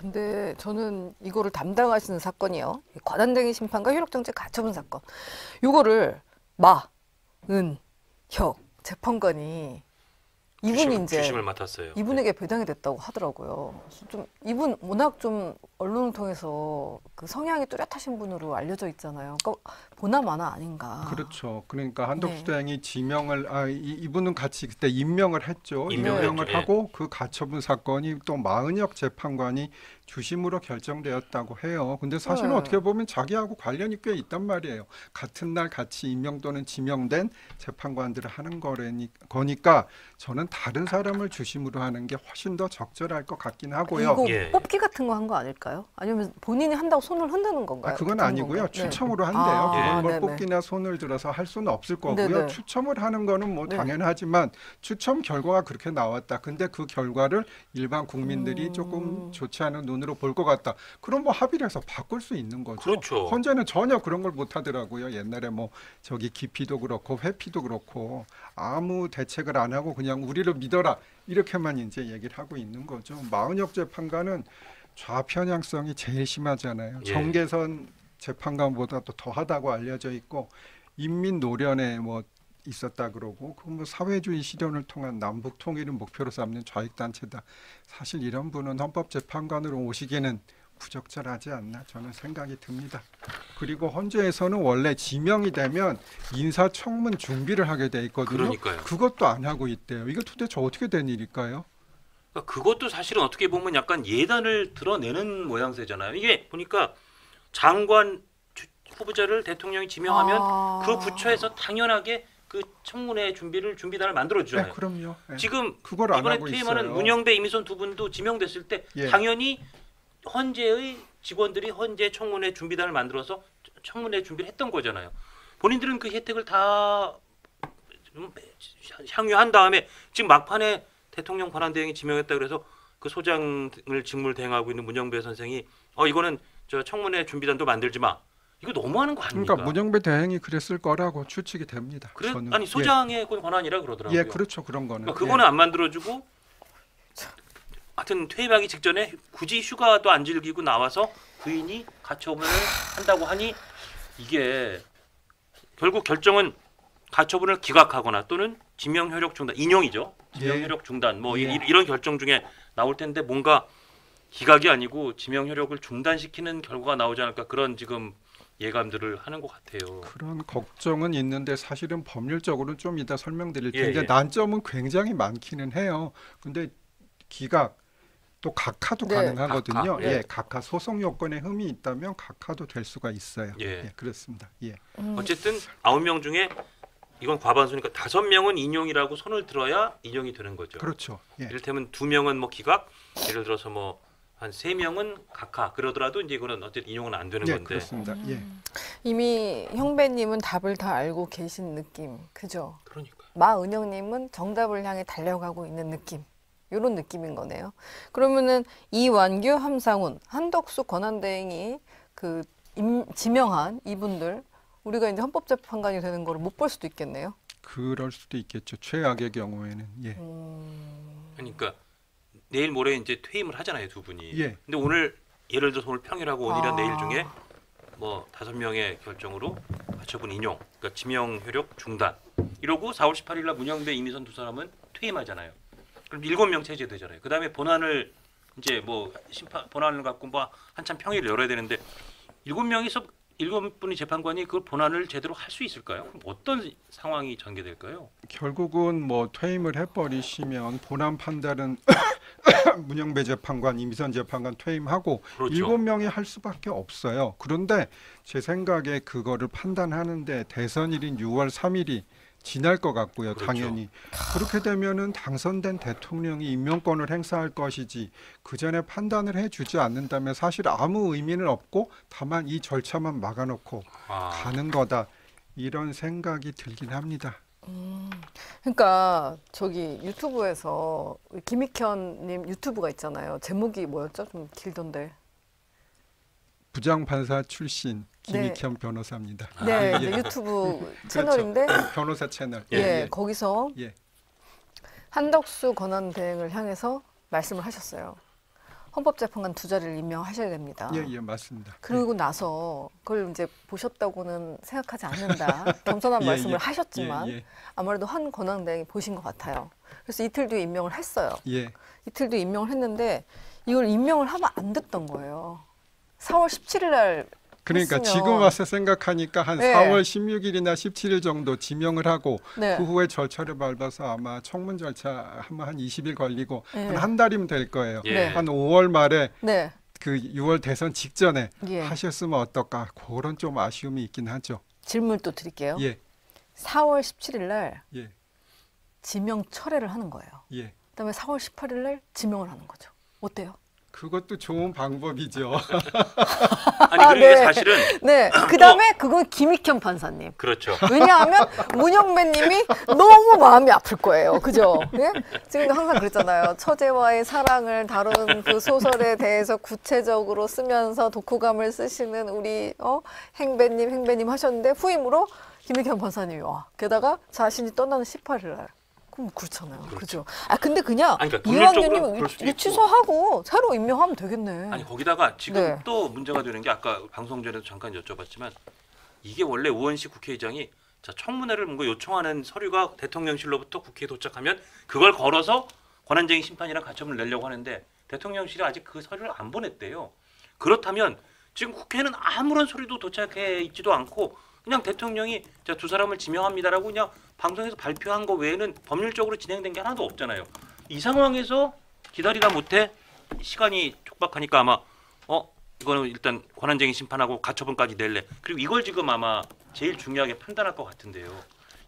근데 저는 이거를 담당하시는 사건이요. 과단대행 심판과 효력정지 가처분 사건. 요거를 마, 은, 혁 재판관이 이분이 이제 주심을 맡았어요. 이분에게 배당이 됐다고 하더라고요. 좀 이분 워낙 좀 언론을 통해서 그 성향이 뚜렷하신 분으로 알려져 있잖아요. 그러니까 보나마나 아닌가. 그렇죠. 그러니까 한덕수 네. 대행이 지명을 이분은 같이 그때 임명을 했죠. 임명을 임명을 했죠. 하고 그 가처분 사건이 또 마은혁 재판관이 주심으로 결정되었다고 해요. 근데 사실은 네. 어떻게 보면 자기하고 관련이 꽤 있단 말이에요. 같은 날 같이 임명 또는 지명된 재판관들을 하는 거니까 저는 다른 사람을 주심으로 하는 게 훨씬 더 적절할 것 같긴 하고요. 이거 예. 뽑기 같은 거 한 거 아닐까요? 아니면 본인이 한다고 손을 흔드는 건가요? 그건 그런 아니고요. 건가요? 추첨으로 한대요. 아, 그걸 뭘 네네. 뽑기나 손을 들어서 할 수는 없을 거고요. 네네. 추첨을 하는 거는 뭐 네. 당연하지만 추첨 결과가 그렇게 나왔다. 근데 그 결과를 일반 국민들이 조금 좋지 않은 눈으로 볼 것 같다. 그럼 뭐 합의를 해서 바꿀 수 있는 거죠. 그렇죠. 헌재는 전혀 그런 걸 못 하더라고요. 옛날에 뭐 저기 기피도 그렇고 회피도 그렇고 아무 대책을 안 하고 그냥 우리를 믿어라 이렇게만 이제 얘기를 하고 있는 거죠. 마은혁 재판관은 좌편향성이 제일 심하잖아요. 예. 정계선 재판관보다도 더하다고 알려져 있고 인민 노련에 뭐 있었다 그러고 그 뭐 사회주의 실현을 통한 남북 통일을 목표로 삼는 좌익 단체다. 사실 이런 분은 헌법재판관으로 오시기에는 부적절하지 않나 저는 생각이 듭니다. 그리고 헌재에서는 원래 지명이 되면 인사청문 준비를 하게 돼 있거든요. 그러니까요. 그것도 안 하고 있대요. 이게 도대체 어떻게 된 일일까요? 그러니까 그것도 사실은 어떻게 보면 약간 예단을 드러내는 모양새잖아요. 이게 보니까 장관 후보자를 대통령이 지명하면 아. 그 부처에서 당연하게 그 청문회 준비단을 만들어 네, 주잖아요. 그럼요. 네. 지금 그걸 안 이번에 하고 퇴임하는 있어요. 문영배, 이미선 두 분도 지명됐을 때 예. 당연히 헌재의 직원들이 헌재 청문회 준비단을 만들어서 청문회 준비를 했던 거잖아요. 본인들은 그 혜택을 다 향유한 다음에 지금 막판에 대통령 권한대행이 지명했다 그래서 그 소장을 직무를 대행하고 있는 문영배 선생이 이거는 저 청문회 준비단도 만들지 마. 이거 너무하는 거 아닙니까? 그러니까 문영배 대행이 그랬을 거라고 추측이 됩니다. 그래? 저는. 아니 소장의 권한이라 그러더라고요. 예, 그렇죠. 그런 거는. 그러니까 그거는 안 만들어주고 하여튼 퇴임하기 직전에 굳이 휴가도 안 즐기고 나와서 부인이 가처분을 한다고 하니 이게 결국 결정은 가처분을 기각하거나 또는 지명 효력 중단, 인용이죠. 지명 예. 효력 중단 뭐 예. 이런 결정 중에 나올 텐데 뭔가 기각이 아니고 지명 효력을 중단시키는 결과가 나오지 않을까 그런 지금 예감들을 하는 것 같아요. 그런 걱정은 있는데 사실은 법률적으로는 좀 이따 설명드릴 예, 텐데 예. 난점은 굉장히 많기는 해요. 근데 기각 또 각하도 네. 가능하거든요. 각하, 예. 예. 각하 소송 요건에 흠이 있다면 각하도 될 수가 있어요. 예. 그렇습니다. 예. 어쨌든 9명 중에 이건 과반수니까 5명은 인용이라고 손을 들어야 인용이 되는 거죠. 그렇죠. 예. 이를테면 2명은 뭐 기각, 예를 들어서 뭐 한 3명은 각하 그러더라도 이제 이거는 어쨌든 인용은 안 되는 예, 건데. 그렇습니다. 예. 이미 형배님은 답을 다 알고 계신 느낌, 그죠? 그러니까. 마은영님은 정답을 향해 달려가고 있는 느낌, 이런 느낌인 거네요. 그러면은 이완규, 함상훈, 한덕수 권한대행이 그 지명한 이분들 우리가 이제 헌법재판관이 되는 거를 못 볼 수도 있겠네요. 그럴 수도 있겠죠. 최악의 경우에는. 예. 그러니까 내일 모레 이제 퇴임을 하잖아요, 두 분이. 예. 근데 오늘 예를 들어서 오늘 평일하고 오늘이나 아. 내일 중에 뭐 5명의 결정으로 가처분 인용, 그러니까 지명 효력 중단. 이러고 4월 18일 날 문영배, 이미선 두 사람은 퇴임하잖아요. 그럼 7명 체제되잖아요. 그다음에 본안을 이제 뭐 심판 본안을 갖고 뭐 한참 평일을 열어야 되는데 7분이 재판관이 그 본안을 제대로 할 수 있을까요? 그럼 어떤 상황이 전개될까요? 결국은 뭐 퇴임을 해버리시면 본안 판단은 문영배 재판관, 이미선 재판관 퇴임하고 그렇죠. 7명이 할 수밖에 없어요. 그런데 제 생각에 그거를 판단하는데 대선일인 6월 3일이 지날 것 같고요. 그렇죠. 당연히. 그렇게 되면은 당선된 대통령이 임명권을 행사할 것이지 그 전에 판단을 해주지 않는다면 사실 아무 의미는 없고 다만 이 절차만 막아놓고 가는 거다. 이런 생각이 들긴 합니다. 그러니까 저기 유튜브에서 김익현님 유튜브가 있잖아요. 제목이 뭐였죠? 좀 길던데. 부장판사 출신 네. 김익현 변호사입니다. 네, 예, 이제 예. 유튜브 채널인데 변호사 채널. 예, 거기서 예. 한덕수 권한대행을 향해서 말씀을 하셨어요. 헌법재판관 2자리를 임명하셔야 됩니다. 예, 예, 맞습니다. 그러고 나서 그걸 이제 보셨다고는 생각하지 않는다. 겸손한 예, 말씀을 예. 하셨지만 예, 예. 아무래도 한 권한대행이 보신 것 같아요. 그래서 이틀 뒤에 임명을 했어요. 예. 이틀 뒤에 임명을 했는데 이걸 임명을 하면 안 됐던 거예요. 4월 17일 날 그러니까 했으면. 지금 와서 생각하니까 한 네. 4월 16일이나 17일 정도 지명을 하고 네. 그 후에 절차를 밟아서 아마 청문 절차 한 20일 걸리고 네. 한 달이면 될 거예요. 예. 한 5월 말에 네. 그 6월 대선 직전에 예. 하셨으면 어떨까 그런 좀 아쉬움이 있긴 하죠. 질문 또 드릴게요. 예, 4월 17일 날 예, 지명 철회를 하는 거예요. 예. 그다음에 4월 18일 날 지명을 하는 거죠. 어때요? 그것도 좋은 방법이죠. 아니 그리고 이게 네. 사실은 네. 그다음에 그건 김익현 판사님. 그렇죠. 왜냐하면 문영배님이 너무 마음이 아플 거예요. 그죠? 예? 지금도 항상 그랬잖아요. 처제와의 사랑을 다룬 그 소설에 대해서 구체적으로 쓰면서 독후감을 쓰시는 우리 행배님 하셨는데 후임으로 김익현 판사님이 와. 게다가 자신이 떠나는 18일 날. 그럼 그렇잖아요. 그죠? 아 근데 그냥 아니, 그러니까 법률적으로 이왕님이 그럴 수도 있고. 취소하고 새로 임명하면 되겠네. 아니 거기다가 지금 네. 또 문제가 되는 게 아까 방송 전에도 잠깐 여쭤봤지만 이게 원래 우원식 국회의장이 자 청문회를 뭔가 요청하는 서류가 대통령실로부터 국회에 도착하면 그걸 걸어서 권한쟁의 심판이랑 가처분을 내려고 하는데 대통령실이 아직 그 서류를 안 보냈대요. 그렇다면 지금 국회는 아무런 서류도 도착해 있지도 않고 그냥 대통령이 자 두 사람을 지명합니다라고 그냥 방송에서 발표한 거 외에는 법률적으로 진행된 게 하나도 없잖아요. 이 상황에서 기다리다 못해 시간이 촉박하니까 아마 이거는 일단 권한쟁의 심판하고 가처분까지 낼래. 그리고 이걸 지금 아마 제일 중요하게 판단할 것 같은데요.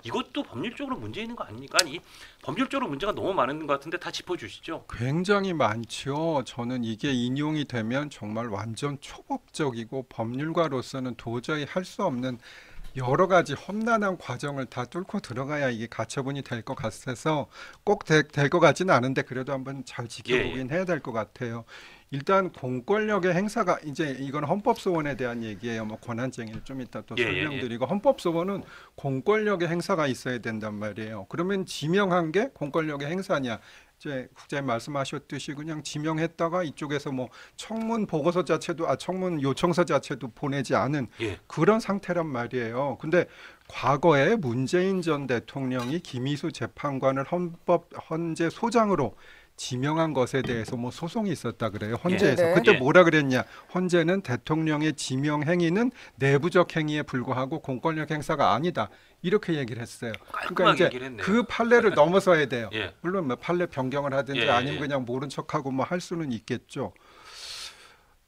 이것도 법률적으로 문제 있는 거 아닙니까? 아니 법률적으로 문제가 너무 많은 것 같은데 다 짚어주시죠. 굉장히 많죠. 저는 이게 인용이 되면 정말 완전 초법적이고 법률가로서는 도저히 할 수 없는 여러 가지 험난한 과정을 다 뚫고 들어가야 이게 가처분이 될 것 같아서 꼭 될 것 같지는 않은데 그래도 한번 잘 지켜보긴 해야 될 것 같아요. 일단 공권력의 행사가 이제 이건 헌법소원에 대한 얘기예요. 뭐 권한쟁의를 좀 이따 또 설명드리고 헌법소원은 공권력의 행사가 있어야 된단 말이에요. 그러면 지명한 게 공권력의 행사냐? 이제 국장님 말씀하셨듯이 그냥 지명했다가 이쪽에서 뭐 청문 보고서 자체도 청문 요청서 자체도 보내지 않은 그런 상태란 말이에요. 근데 과거에 문재인 전 대통령이 김희수 재판관을 헌재 소장으로 지명한 것에 대해서 뭐 소송이 있었다 그래요. 헌재에서. 네. 그때 뭐라 그랬냐. 헌재는 대통령의 지명 행위는 내부적 행위에 불과하고 공권력 행사가 아니다. 이렇게 얘기를 했어요. 그러니까 이제 그 판례를 넘어서야 돼요. 물론 뭐 판례 변경을 하든지 아니면 그냥 모른 척하고 뭐 할 수는 있겠죠.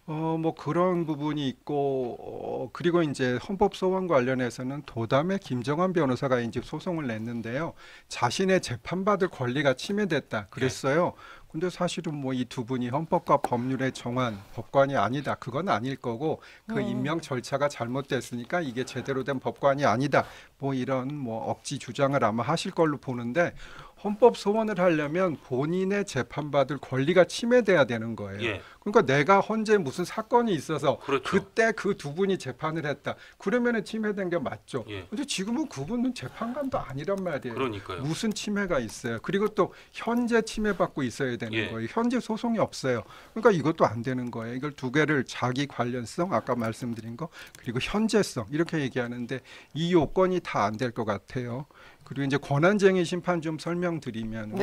뭐 그런 부분이 있고 그리고 이제 헌법 소원 관련해서는 도담의 김정환 변호사가 이제 소송을 냈는데요. 자신의 재판받을 권리가 침해됐다 그랬어요. 근데 사실은 뭐 이 두 분이 헌법과 법률에 정한 법관이 아니다. 그건 아닐 거고 그 임명 절차가 잘못됐으니까 이게 제대로 된 법관이 아니다. 뭐 이런 뭐 억지 주장을 아마 하실 걸로 보는데 헌법 소원을 하려면 본인의 재판받을 권리가 침해돼야 되는 거예요. 그러니까 내가 헌재 무슨 사건이 있어서 그때 그 두 분이 재판을 했다. 그러면은 침해된 게 맞죠. 근데 지금은 그분은 재판관도 아니란 말이에요. 그러니까요. 무슨 침해가 있어요. 그리고 또 현재 침해받고 있어야 되는 거예요. 현재 소송이 없어요. 그러니까 이것도 안 되는 거예요. 이걸 두 개를 자기 관련성 아까 말씀드린 거 그리고 현재성 이렇게 얘기하는데 이 요건이 다 안 될 것 같아요. 그리고 이제 권한쟁의 심판 좀 설명드리면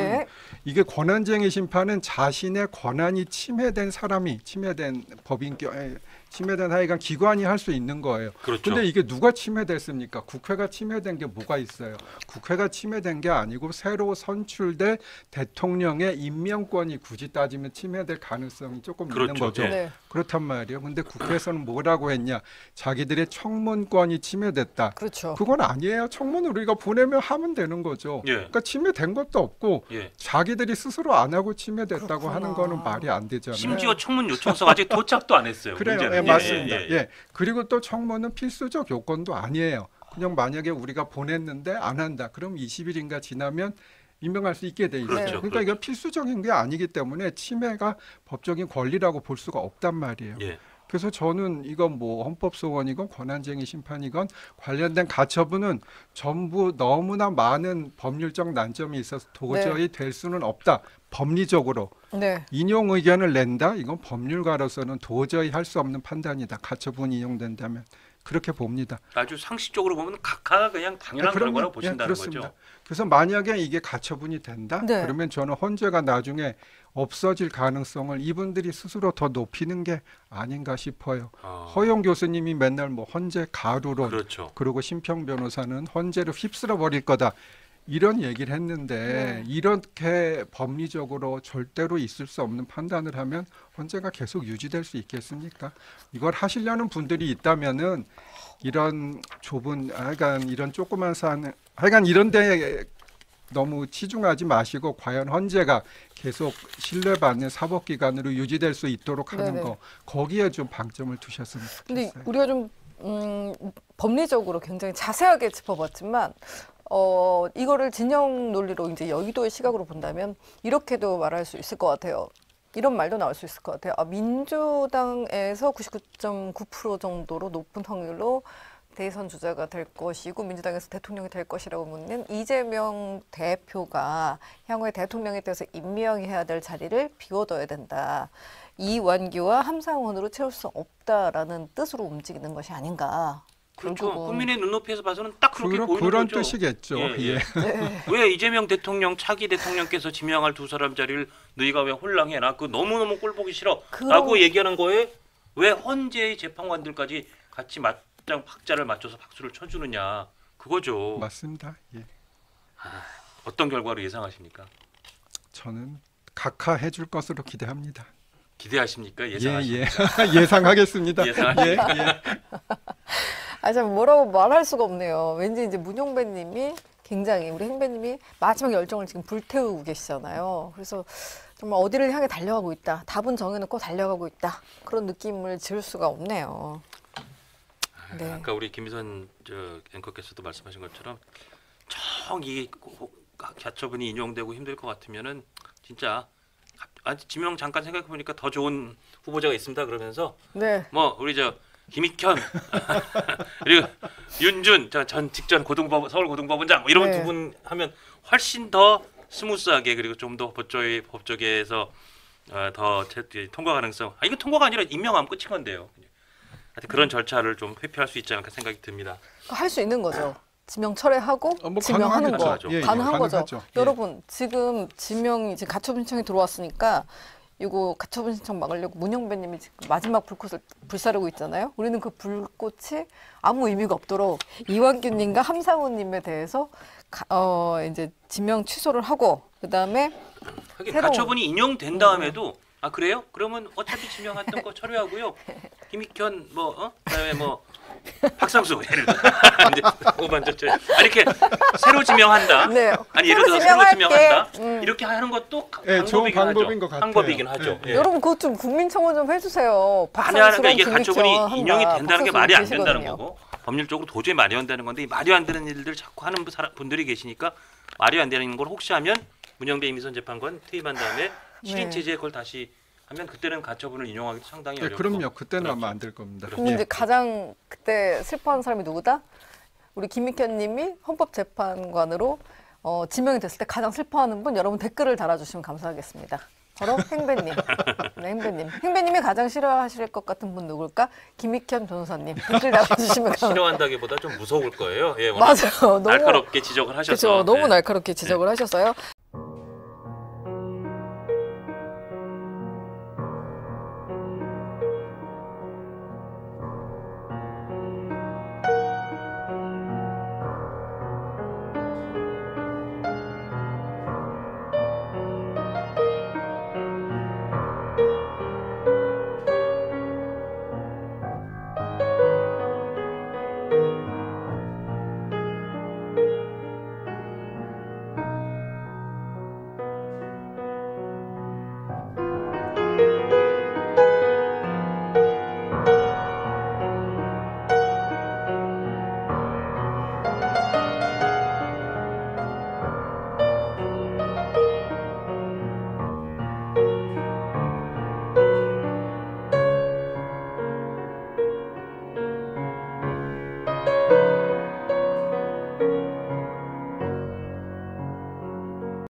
이게 권한쟁의 심판은 자신의 권한이 침해된 사람이 침해된 법인 침해된 하여간 기관이 할 수 있는 거예요. 그런데 이게 누가 침해됐습니까? 국회가 침해된 게 뭐가 있어요? 국회가 침해된 게 아니고 새로 선출될 대통령의 임명권이 굳이 따지면 침해될 가능성이 조금 있는 거죠. 그렇단 말이에요. 근데 국회에서는 뭐라고 했냐? 자기들의 청문권이 침해됐다. 그건 아니에요. 청문을 우리가 보내면 하면 되는 거죠. 그러니까 침해된 것도 없고 자기들이 스스로 안 하고 침해됐다고 하는 거는 말이 안 되잖아요. 심지어 청문 요청서가 아직 도착도 안 했어요. 그래요. 맞습니다. 그리고 또 청문은 필수적 요건도 아니에요. 그냥 만약에 우리가 보냈는데 안 한다. 그럼 20일인가 지나면 임명할 수 있게 돼 있어요. 그러니까 이거 필수적인 게 아니기 때문에 침해가 법적인 권리라고 볼 수가 없단 말이에요. 그래서 저는 이건 뭐 헌법소원이건 권한쟁의 심판이건 관련된 가처분은 전부 너무나 많은 법률적 난점이 있어서 도저히 될 수는 없다. 법리적으로 네. 인용 의견을 낸다. 이건 법률가로서는 도저히 할 수 없는 판단이다. 가처분이 인용된다면 그렇게 봅니다. 아주 상식적으로 보면 각하가 그냥 당연한 그럼요. 결과라고 보신다는 그렇습니다. 거죠. 그래서 만약에 이게 가처분이 된다. 네. 그러면 저는 헌재가 나중에 없어질 가능성을 이분들이 스스로 더 높이는 게 아닌가 싶어요. 허용 교수님이 맨날 뭐 헌재 가루론, 그렇죠. 그리고 심평 변호사는 헌재를 휩쓸어 버릴 거다. 이런 얘기를 했는데 이렇게 법리적으로 절대로 있을 수 없는 판단을 하면 헌재가 계속 유지될 수 있겠습니까? 이걸 하시려는 분들이 있다면은 이런 좁은 하여간 이런 조그만 사안 하여간 이런 데에 너무 치중하지 마시고 과연 헌재가 계속 신뢰받는 사법기관으로 유지될 수 있도록 하는 네네. 거 거기에 좀 방점을 두셨으면 근데 좋겠어요. 우리가 좀 법리적으로 굉장히 자세하게 짚어봤지만 이거를 진영 논리로 이제 여의도의 시각으로 본다면 이렇게도 말할 수 있을 것 같아요. 이런 말도 나올 수 있을 것 같아요. 민주당에서 99.9% 정도로 높은 확률로 대선 주자가 될 것이고 민주당에서 대통령이 될 것이라고 묻는 이재명 대표가 향후에 대통령에 대해서 임명해야 될 자리를 비워둬야 된다. 이완규와 함상훈으로 채울 수 없다라는 뜻으로 움직이는 것이 아닌가. 그렇죠. 결국은. 국민의 눈높이에서 봐서는 딱 그렇게 보이는 그런 거죠. 뜻이겠죠. 예, 예. 예. 네. 왜 이재명 대통령 차기 대통령께서 지명할 두 사람 자리를 너희가 왜 홀랑해라? 그 너무너무 꼴보기 싫어. 라고 얘기하는 거에 왜 헌재의 재판관들까지 같이 맞장 박자를 맞춰서 박수를 쳐주느냐. 그거죠. 맞습니다. 예. 어떤 결과로 예상하십니까? 저는 각하해 줄 것으로 기대합니다. 기대하십니까? 예상하십니까? 예상하겠습니다. 예상하십니까? 예. 참 뭐라고 말할 수가 없네요. 왠지 이제 문용배님이 굉장히 우리 행배님이 마지막 열정을 지금 불태우고 계시잖아요. 그래서 정말 어디를 향해 달려가고 있다. 답은 정해놓고 달려가고 있다. 그런 느낌을 지울 수가 없네요. 네. 아까 우리 김희선 앵커께서도 말씀하신 것처럼 이 가처분이 인용되고 힘들 것 같으면은 진짜 지명 잠깐 생각해 보니까 더 좋은 후보자가 있습니다. 그러면서 네. 뭐 우리 김익현 그리고 윤준 전 직전 서울고등법원장 뭐 이런 네. 두 분 하면 훨씬 더 스무스하게 그리고 좀 더 법조계에서 더 통과 가능성. 이거 통과가 아니라 임명하면 끝인 건데요. 하여튼 그런 절차를 좀 회피할 수 있지 않을까 생각이 듭니다. 할 수 있는 거죠. 지명 철회하고 뭐 지명하는 거 가능하죠. 예, 가능한 거죠. 가능하죠. 예. 여러분 지금 지명이 지금 가처분 신청이 들어왔으니까 이거 가처분 신청 막으려고 문영배님이 지금 마지막 불꽃을 불사르고 있잖아요. 우리는 그 불꽃이 아무 의미가 없도록 이완규님과 함상훈님에 대해서 이제 지명 취소를 하고 그 다음에 하긴 새로운- 가처분이 인용된 다음에도 그래요? 그러면 어차피 지명했던 거 철회하고요. 김익현 그다음에 박상수 예를 들어 이제 오반전처럼 이렇게 새로 지명한다. 네. 아니 예를 들어 새로 지명할게. 지명한다. 이렇게 하는 것도 예, 좋은 방법인 것 하죠. 같아요. 방법이긴 하죠. 예. 예. 여러분 그것 좀 국민청원 좀 해주세요. 아니 하니까 박상수랑 이게 김익현 가처분이 한다. 인용이 된다는 게 박상수 말이 안 된다는 계시거든요. 거고 법률적으로 도저히 말이 안 되는 건데 이 말이 안 되는 일들 자꾸 하는 분들이 계시니까 말이 안 되는 걸 혹시 하면 문영배 이미선 재판관 퇴임한 다음에 실인 네. 체제에 그걸 다시 하면 그때는 가처분을 인용하기도 상당히 예, 어렵고. 그럼요. 그때는 그렇죠. 아마 안 될 겁니다. 그럼 예. 이제 가장 그때 슬퍼하는 사람이 누구다? 우리 김익현님이 헌법재판관으로 지명이 됐을 때 가장 슬퍼하는 분 여러분 댓글을 달아주시면 감사하겠습니다. 바로 행배님. 네, 행배님. 행배님이 가장 싫어하실 것 같은 분 누굴까? 김익현 변호사님. 댓글 달아주시면 감사합니다. 싫어한다기보다 좀 무서울 거예요. 예, 워낙 맞아요. 너무 날카롭게 지적을 하셔서. 그렇죠. 너무 네. 날카롭게 지적을 하셨어요.